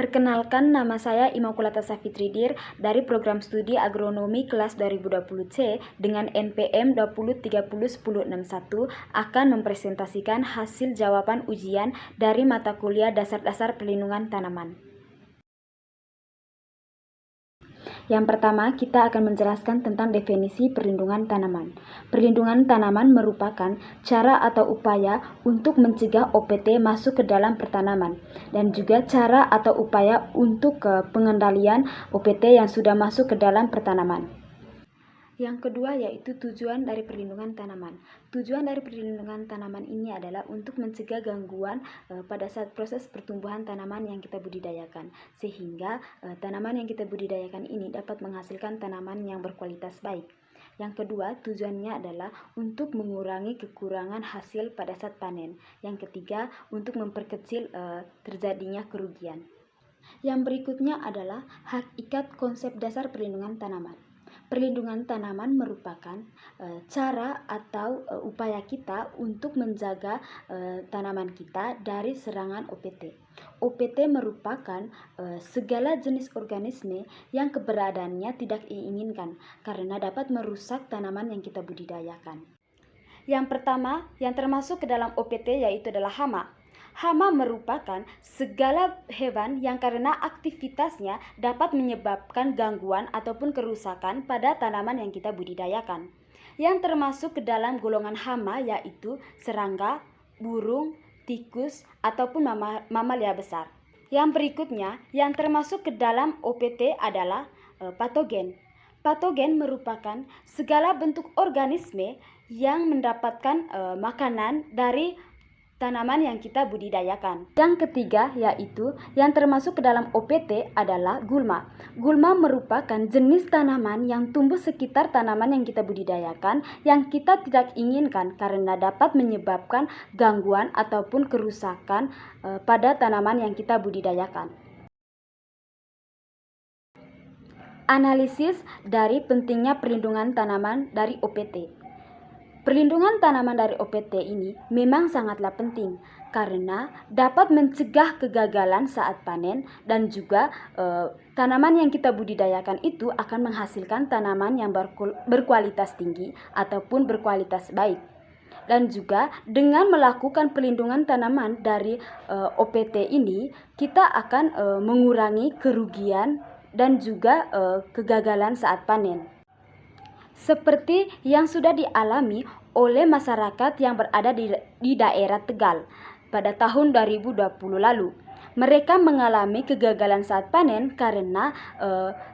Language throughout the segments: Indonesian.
Perkenalkan, nama saya Immaculata Safitridir dari program studi agronomi kelas 2020C dengan NPM 20301061 akan mempresentasikan hasil jawaban ujian dari mata kuliah dasar-dasar perlindungan tanaman. Yang pertama, kita akan menjelaskan tentang definisi perlindungan tanaman. Perlindungan tanaman merupakan cara atau upaya untuk mencegah OPT masuk ke dalam pertanaman dan juga cara atau upaya untuk pengendalian OPT yang sudah masuk ke dalam pertanaman. Yang kedua yaitu tujuan dari perlindungan tanaman. Tujuan dari perlindungan tanaman ini adalah untuk mencegah gangguan pada saat proses pertumbuhan tanaman yang kita budidayakan, sehingga tanaman yang kita budidayakan ini dapat menghasilkan tanaman yang berkualitas baik. Yang kedua, tujuannya adalah untuk mengurangi kekurangan hasil pada saat panen. Yang ketiga, untuk memperkecil terjadinya kerugian. Yang berikutnya adalah hakikat konsep dasar perlindungan tanaman. Perlindungan tanaman merupakan cara atau upaya kita untuk menjaga tanaman kita dari serangan OPT. OPT merupakan segala jenis organisme yang keberadaannya tidak diinginkan karena dapat merusak tanaman yang kita budidayakan. Yang pertama yang termasuk ke dalam OPT yaitu adalah hama. Hama merupakan segala hewan yang karena aktivitasnya dapat menyebabkan gangguan ataupun kerusakan pada tanaman yang kita budidayakan. Yang termasuk ke dalam golongan hama yaitu serangga, burung, tikus, ataupun mamalia besar. Yang berikutnya yang termasuk ke dalam OPT adalah patogen. Patogen merupakan segala bentuk organisme yang mendapatkan makanan dari tanaman yang kita budidayakan. Yang ketiga yaitu yang termasuk ke dalam OPT adalah gulma. Gulma merupakan jenis tanaman yang tumbuh sekitar tanaman yang kita budidayakan yang kita tidak inginkan karena dapat menyebabkan gangguan ataupun kerusakan pada tanaman yang kita budidayakan. Analisis dari pentingnya perlindungan tanaman dari OPT. Perlindungan tanaman dari OPT ini memang sangatlah penting karena dapat mencegah kegagalan saat panen dan juga tanaman yang kita budidayakan itu akan menghasilkan tanaman yang berkualitas tinggi ataupun berkualitas baik. Dan juga dengan melakukan perlindungan tanaman dari OPT ini kita akan mengurangi kerugian dan juga kegagalan saat panen. Seperti yang sudah dialami oleh masyarakat yang berada di daerah Tegal pada tahun 2020 lalu. Mereka mengalami kegagalan saat panen karena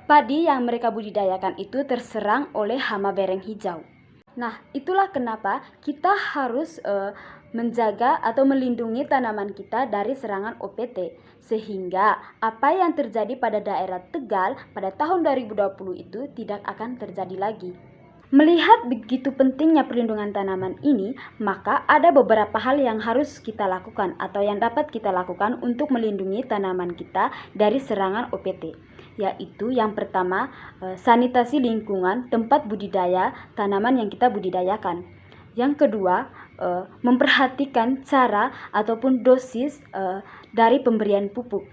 padi yang mereka budidayakan itu terserang oleh hama bereng hijau. Nah, itulah kenapa kita harus menjaga atau melindungi tanaman kita dari serangan OPT. Sehingga apa yang terjadi pada daerah Tegal pada tahun 2020 itu tidak akan terjadi lagi. Melihat begitu pentingnya perlindungan tanaman ini, maka ada beberapa hal yang harus kita lakukan atau yang dapat kita lakukan untuk melindungi tanaman kita dari serangan OPT. Yaitu yang pertama, sanitasi lingkungan tempat budidaya tanaman yang kita budidayakan. Yang kedua, memperhatikan cara ataupun dosis dari pemberian pupuk.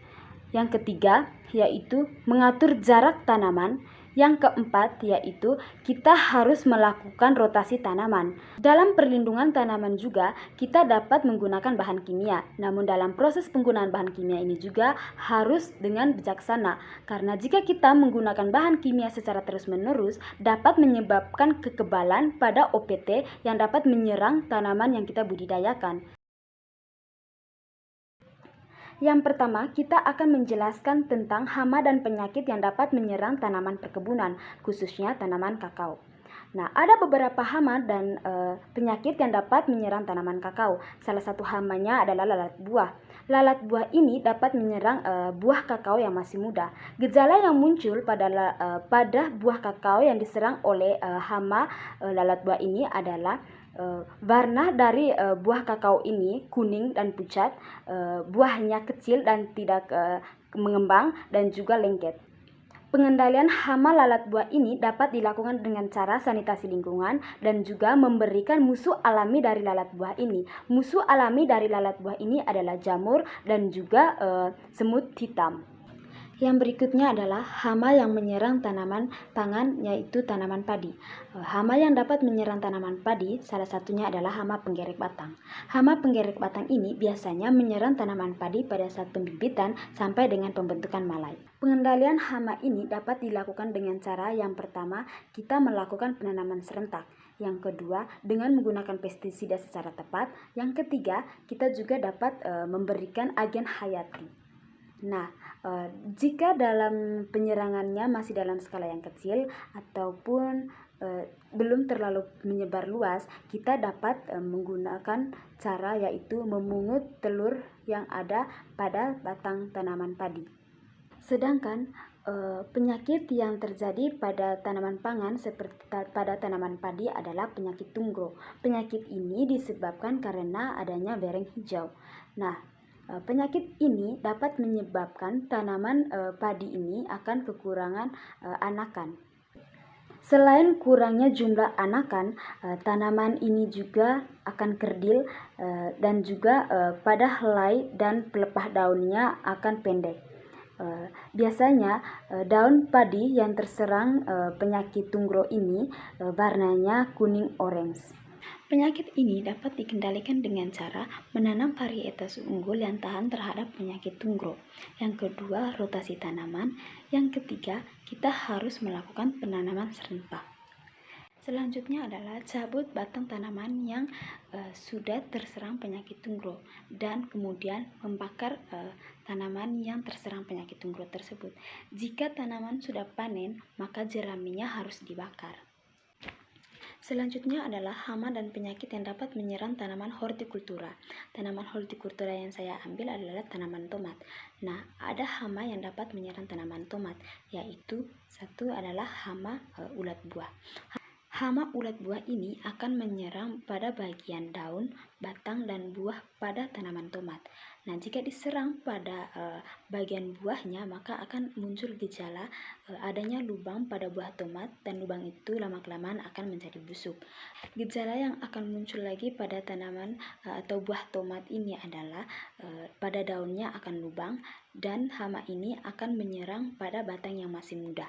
Yang ketiga, yaitu mengatur jarak tanaman. Yang keempat yaitu kita harus melakukan rotasi tanaman. Dalam perlindungan tanaman juga kita dapat menggunakan bahan kimia. Namun dalam proses penggunaan bahan kimia ini juga harus dengan bijaksana. Karena jika kita menggunakan bahan kimia secara terus-menerus dapat menyebabkan kekebalan pada OPT yang dapat menyerang tanaman yang kita budidayakan. Yang pertama, kita akan menjelaskan tentang hama dan penyakit yang dapat menyerang tanaman perkebunan, khususnya tanaman kakao. Nah, ada beberapa hama dan penyakit yang dapat menyerang tanaman kakao. Salah satu hamanya adalah lalat buah. Lalat buah ini dapat menyerang buah kakao yang masih muda. Gejala yang muncul pada buah kakao yang diserang oleh hama lalat buah ini adalah warna dari buah kakao ini kuning dan pucat, buahnya kecil dan tidak mengembang dan juga lengket. Pengendalian hama lalat buah ini dapat dilakukan dengan cara sanitasi lingkungan dan juga memberikan musuh alami dari lalat buah ini. Musuh alami dari lalat buah ini adalah jamur dan juga semut hitam. Yang berikutnya adalah hama yang menyerang tanaman pangan, yaitu tanaman padi. Hama yang dapat menyerang tanaman padi salah satunya adalah hama penggerek batang. Hama penggerek batang ini biasanya menyerang tanaman padi pada saat pembibitan sampai dengan pembentukan malai. Pengendalian hama ini dapat dilakukan dengan cara yang pertama, kita melakukan penanaman serentak. Yang kedua, dengan menggunakan pestisida secara tepat. Yang ketiga, kita juga dapat memberikan agen hayati. Nah, jika dalam penyerangannya masih dalam skala yang kecil ataupun belum terlalu menyebar luas, kita dapat menggunakan cara yaitu memungut telur yang ada pada batang tanaman padi. Sedangkan penyakit yang terjadi pada tanaman pangan seperti pada tanaman padi adalah penyakit tunggro. Penyakit ini disebabkan karena adanya bereng hijau. Nah, penyakit ini dapat menyebabkan tanaman padi ini akan kekurangan anakan. Selain kurangnya jumlah anakan, tanaman ini juga akan kerdil dan juga pada helai dan pelepah daunnya akan pendek. Biasanya daun padi yang terserang penyakit tunggro ini warnanya kuning orange. Penyakit ini dapat dikendalikan dengan cara menanam varietas unggul yang tahan terhadap penyakit tunggro. Yang kedua, rotasi tanaman. Yang ketiga, kita harus melakukan penanaman serentak. Selanjutnya adalah cabut batang tanaman yang sudah terserang penyakit tunggro dan kemudian membakar tanaman yang terserang penyakit tunggro tersebut. Jika tanaman sudah panen, maka jeraminya harus dibakar. Selanjutnya adalah hama dan penyakit yang dapat menyerang tanaman hortikultura. Tanaman hortikultura yang saya ambil adalah tanaman tomat. Nah, ada hama yang dapat menyerang tanaman tomat, yaitu satu adalah hama ulat buah. Hama ulat buah ini akan menyerang pada bagian daun, batang, dan buah pada tanaman tomat. Nah, jika diserang pada bagian buahnya, maka akan muncul gejala adanya lubang pada buah tomat, dan lubang itu lama-kelamaan akan menjadi busuk. Gejala yang akan muncul lagi pada tanaman atau buah tomat ini adalah pada daunnya akan lubang, dan hama ini akan menyerang pada batang yang masih muda.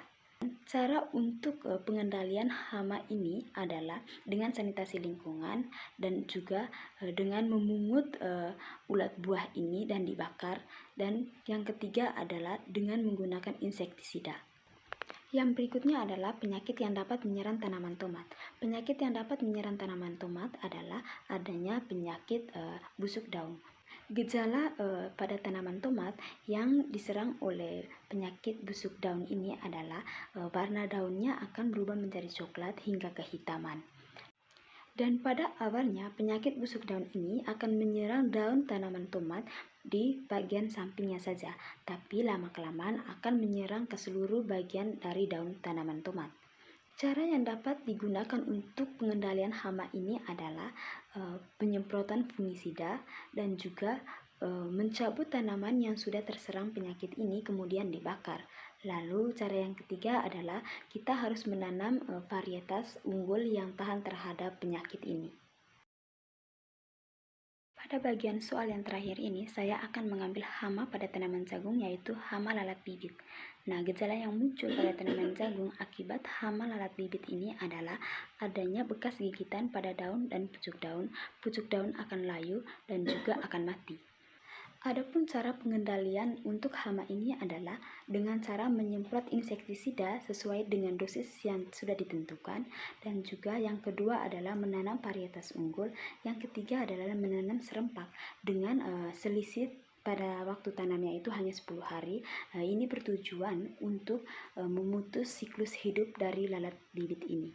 Cara untuk pengendalian hama ini adalah dengan sanitasi lingkungan dan juga dengan memungut ulat buah ini dan dibakar, dan yang ketiga adalah dengan menggunakan insektisida. Yang berikutnya adalah penyakit yang dapat menyerang tanaman tomat. Penyakit yang dapat menyerang tanaman tomat adalah adanya penyakit busuk daun. Gejala pada tanaman tomat yang diserang oleh penyakit busuk daun ini adalah warna daunnya akan berubah menjadi coklat hingga kehitaman. Dan pada awalnya penyakit busuk daun ini akan menyerang daun tanaman tomat di bagian sampingnya saja, tapi lama-kelamaan akan menyerang ke seluruh bagian dari daun tanaman tomat. Cara yang dapat digunakan untuk pengendalian hama ini adalah penyemprotan fungisida dan juga mencabut tanaman yang sudah terserang penyakit ini kemudian dibakar. Lalu cara yang ketiga adalah kita harus menanam varietas unggul yang tahan terhadap penyakit ini. Pada bagian soal yang terakhir ini, saya akan mengambil hama pada tanaman jagung, yaitu hama lalat bibit. Nah, gejala yang muncul pada tanaman jagung akibat hama lalat bibit ini adalah adanya bekas gigitan pada daun dan pucuk daun akan layu dan juga akan mati. Adapun cara pengendalian untuk hama ini adalah dengan cara menyemprot insektisida sesuai dengan dosis yang sudah ditentukan, dan juga yang kedua adalah menanam varietas unggul, yang ketiga adalah menanam serempak dengan selisih pada waktu tanamnya itu hanya 10 hari. Ini bertujuan untuk memutus siklus hidup dari lalat bibit ini.